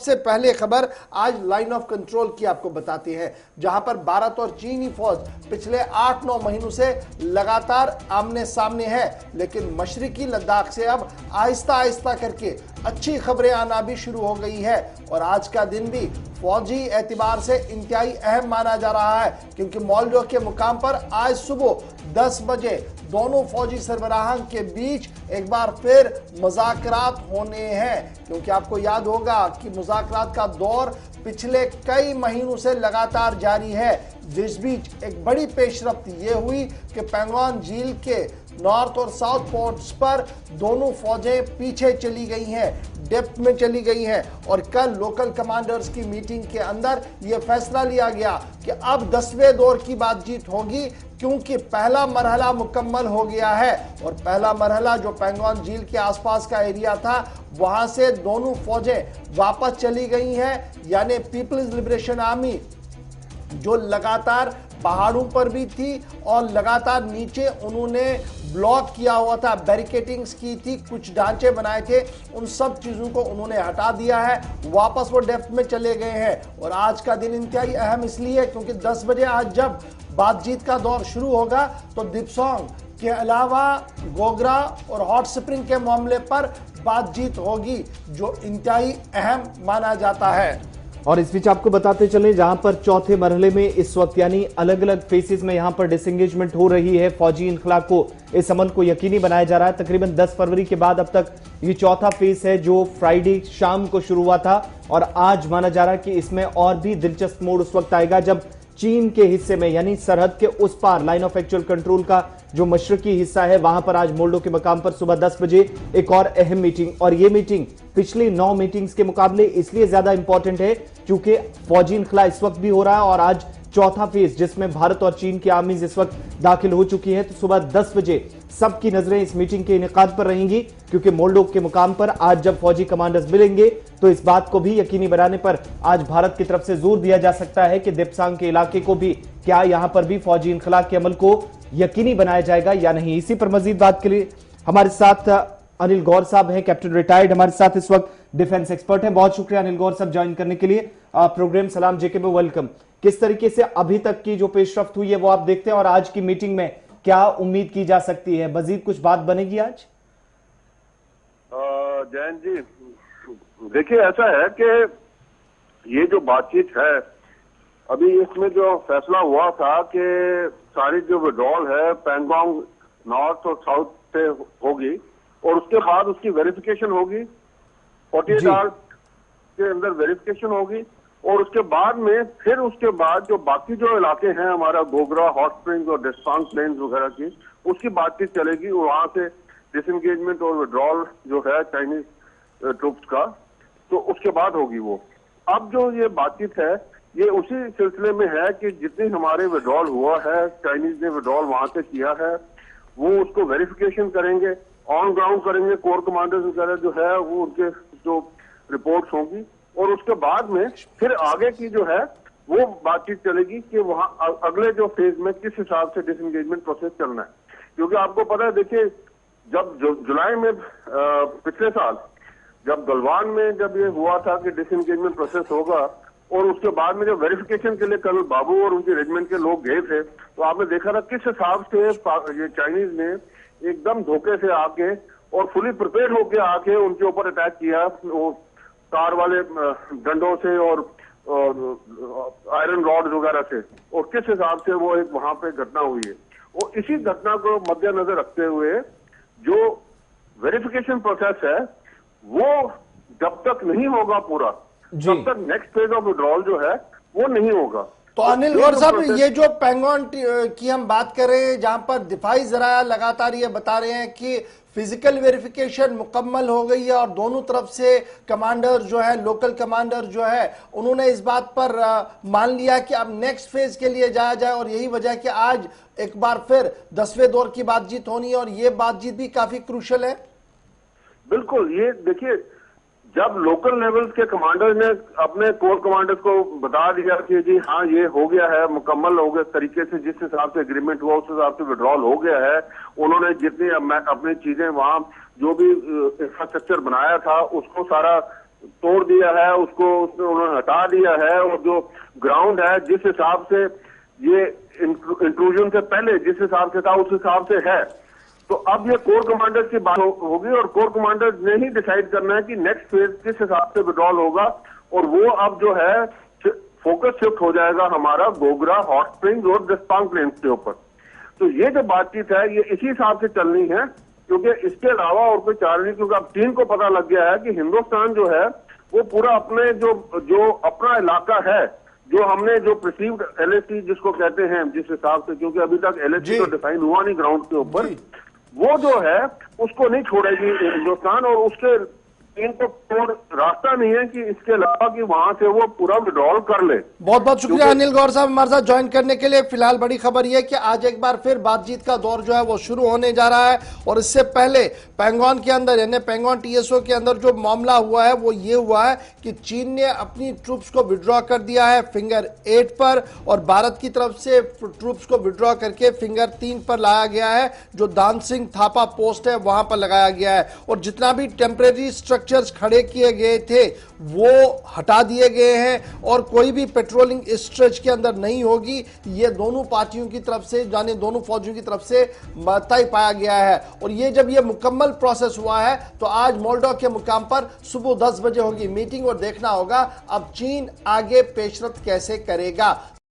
सबसे पहले खबर आज लाइन ऑफ कंट्रोल की आपको बताते हैं, जहां पर भारत और चीनी फौज पिछले 8-9 महीनों से लगातार आमने सामने है, लेकिन मशरिकी लद्दाख से अब आहिस्ता आहिस्ता करके अच्छी खबरें आना भी शुरू हो गई है। और आज का दिन भी फौजी एतबार से इंतहाई अहम माना जा रहा है, क्योंकि मोल्डो के मुकाम पर आज सुबह 10 बजे दोनों फौजी सरबराहां के बीच एक बार फिर मुज़ाकरात होने हैं। क्योंकि आपको याद होगा कि मुज़ाकरात का दौर पिछले कई महीनों से लगातार जारी है, जिस बीच एक बड़ी पेशरफ्त ये हुई कि पैंगोंग झील के नॉर्थ और साउथ पोर्ट्स पर दोनों फौजें पीछे चली गई हैं, डेप्थ में चली गई हैं। और कल लोकल कमांडर्स की मीटिंग के अंदर यह फैसला लिया गया कि अब 10वें दौर की बातचीत होगी, क्योंकि पहला मरहला मुकम्मल हो गया है। और पहला मरहला जो पैंगोंग झील के आसपास का एरिया था, वहां से दोनों फौजें वापस चली गई हैं, यानी पीपल्स लिबरेशन आर्मी जो लगातार पहाड़ों पर भी थी और लगातार नीचे उन्होंने ब्लॉक किया हुआ था, बैरिकेटिंग्स की थी, कुछ ढांचे बनाए थे, उन सब चीजों को उन्होंने हटा दिया है, वापस वो डेप्थ में चले गए हैं। और आज का दिन इंतहाई अहम इसलिए क्योंकि 10 बजे आज जब बातचीत का दौर शुरू होगा तो दिप्सोंग के अलावा गोगरा और हॉट स्प्रिंग के मामले पर बातचीत होगी, जो इंतहाई अहम माना जाता है। और इस बीच आपको बताते चले, जहां पर चौथे मरहले में इस वक्त यानी अलग अलग फेसेस में यहां पर डिसएंगेजमेंट हो रही है, फौजी इनखला को इस अमल को यकीनी बनाया जा रहा है। तकरीबन 10 फरवरी के बाद अब तक ये चौथा फेज है जो फ्राइडे शाम को शुरू हुआ था, और आज माना जा रहा है कि इसमें और भी दिलचस्प मोड़ उस वक्त आएगा जब चीन के हिस्से में यानी सरहद के उस पार लाइन ऑफ एक्चुअल कंट्रोल का जो मशरकी हिस्सा है, वहां पर आज मोल्डो के मकाम पर सुबह 10 बजे एक और अहम मीटिंग। और ये मीटिंग पिछली 9 मीटिंग्स के मुकाबले इसलिए ज्यादा इंपॉर्टेंट है क्योंकि फौजी इनखला इस वक्त भी हो रहा है, और आज चौथा फेज जिसमें भारत और चीन की आर्मीज इस वक्त दाखिल हो चुकी है। तो सुबह 10 बजे सबकी नजरें इस मीटिंग के इनेकाद पर रहेंगी, क्योंकि मोल्डो के मुकाम पर आज जब फौजी कमांडर्स मिलेंगे तो इस बात को भी यकीनी बनाने पर आज भारत की तरफ से जोर दिया जा सकता है कि दिप्सांग के इलाके को भी क्या यहां पर भी फौजी इनखला के अमल को यकीनी बनाया जाएगा या नहीं। इसी पर मजीद बात के लिए हमारे साथ अनिल गौर साहब हैं, कैप्टन रिटायर्ड, हमारे साथ इस वक्त डिफेंस एक्सपर्ट हैं। बहुत शुक्रिया अनिल गौर साहब ज्वाइन करने के लिए प्रोग्राम सलाम जेके में वेलकम। किस तरीके से अभी तक की जो पेशरफ्त हुई है वो आप देखते हैं, और आज की मीटिंग में क्या उम्मीद की जा सकती है, मजीद कुछ बात बनेगी आज? जैन जी, देखिए ऐसा है कि ये जो बातचीत है अभी, इसमें जो फैसला हुआ था कि सारी जो विड्रॉल है पैंगोंग नॉर्थ और साउथ से होगी, और उसके बाद उसकी वेरिफिकेशन होगी, 48 आवर्स के अंदर वेरिफिकेशन होगी, और उसके बाद में फिर उसके बाद जो बाकी जो इलाके हैं हमारा गोगरा, हॉट स्प्रिंग्स और डिस्टांग प्लेन्स वगैरह की, उसकी बातचीत चलेगी। वहां से डिसएंगेजमेंट और विड्रॉल जो है चाइनीज ट्रूप्स का, तो उसके बाद होगी वो। अब जो ये बातचीत है ये उसी सिलसिले में है कि जितनी हमारे विड्रॉल हुआ है, चाइनीज ने विड्रॉल वहां से किया है, वो उसको वेरिफिकेशन करेंगे, ऑन ग्राउंड करेंगे, कोर कमांडर्स वगैरह जो है वो उनके जो रिपोर्ट्स होंगी, और उसके बाद में फिर आगे की जो है वो बातचीत चलेगी कि वहां अगले जो फेज में किस हिसाब से डिसएंगेजमेंट प्रोसेस चलना है। क्योंकि आपको पता है, देखिए जब जुलाई में पिछले साल जब गलवान में जब ये हुआ था कि डिसएंगेजमेंट प्रोसेस होगा, और उसके बाद में जब वेरिफिकेशन के लिए कर्नल बाबू और उनकी रेजिमेंट के लोग गए थे, तो आपने देखा था किस हिसाब से ये चाइनीज ने एकदम धोखे से आके और फुली प्रिपेयर्ड होके आके उनके ऊपर अटैक किया, वो कार वाले डंडों से और आयरन रॉड वगैरह से, और किस हिसाब से वो एक वहां पे घटना हुई है। और इसी घटना को मद्देनजर रखते हुए जो वेरिफिकेशन प्रोसेस है वो जब तक नहीं होगा पूरा, तब तक नेक्स्ट फेज ऑफ विड्रॉल जो है वो नहीं होगा। तो अनिल गौर साहब, ये जो पैंगोंग की हम बात कर रहे हैं, जहां पर दिफाई जराया लगातार ये बता रहे हैं कि फिजिकल वेरिफिकेशन मुकम्मल हो गई है, और दोनों तरफ से कमांडर जो है, लोकल कमांडर जो है, उन्होंने इस बात पर मान लिया कि अब नेक्स्ट फेज के लिए जाया जाए, और यही वजह कि आज एक बार फिर 10वें दौर की बातचीत होनी है, और ये बातचीत भी काफी क्रूशल है। बिल्कुल, ये देखिए जब लोकल लेवल्स के कमांडर ने अपने कोर कमांडर्स को बता दिया कि जी हाँ ये हो गया है, मुकम्मल हो गया तरीके से, जिस हिसाब से एग्रीमेंट हुआ उस हिसाब से विड्रॉल हो गया है, उन्होंने जितनी अपनी चीजें वहां जो भी इंफ्रास्ट्रक्चर बनाया था उसको सारा तोड़ दिया है, उसको उन्होंने हटा दिया है, और जो ग्राउंड है जिस हिसाब से ये इंट्रूजन से पहले जिस हिसाब से था उस हिसाब से है, तो अब ये कोर कमांडर की बात होगी और कोर कमांडर ने ही डिसाइड करना है कि नेक्स्ट फेज किस हिसाब से विड्रॉल होगा, और वो अब जो है फोकस शिफ्ट हो जाएगा हमारा गोगरा, हॉट स्प्रिंग्स और दस्तांग प्लेन्स के ऊपर। तो ये जो बातचीत है ये इसी हिसाब से चलनी है, क्योंकि इसके अलावा और कोई चारा नहीं, क्योंकि अब चीन को पता लग गया है कि हिंदुस्तान जो है वो पूरा अपने जो अपना इलाका है, जो हमने जो प्रिसीव्ड एलएसी जिसको कहते हैं जिस हिसाब से, क्योंकि अभी तक एलएसी तो डिफाइन हुआ नहीं ग्राउंड के ऊपर, वो जो है उसको नहीं छोड़ेगी हिंदुस्तान, और उसके इनको कोई रास्ता नहीं है कि इसके अलावा कि वहां से वो पूरा विड्रॉल कर ले। बहुत बहुत शुक्रिया अनिल गौर साहब हमारे साथ ज्वाइन करने के लिए। फिलहाल बड़ी खबर यह है कि आज एक बार फिर बातचीत का दौर जो है वो शुरू होने जा रहा है, और इससे पहले पैंगोंग के अंदर यानी पैंगोंग टीएसओ के अंदर जो मामला हुआ है वो ये हुआ है कि चीन ने अपनी ट्रूप्स को विड्रॉ कर दिया है फिंगर 8 पर, और भारत की तरफ से ट्रूप्स को विड्रॉ करके फिंगर 3 पर लाया गया है, जो दानसिंग थापा पोस्ट है वहां पर लगाया गया है, और जितना भी टेम्परेरी स्ट्रक्चर्स खड़े किए गए थे वो हटा दिए गए हैं, और कोई भी पेट्रोलिंग स्ट्रेच के अंदर नहीं होगी। ये दोनों पार्टियों की तरफ से यानी दोनों फौजियों की तरफ से तय पाया गया है, और ये जब ये मुकम्मल प्रोसेस हुआ है तो आज मोल्डो के मुकाम पर सुबह 10 बजे होगी मीटिंग, और देखना होगा अब चीन आगे पेशरफ कैसे करेगा।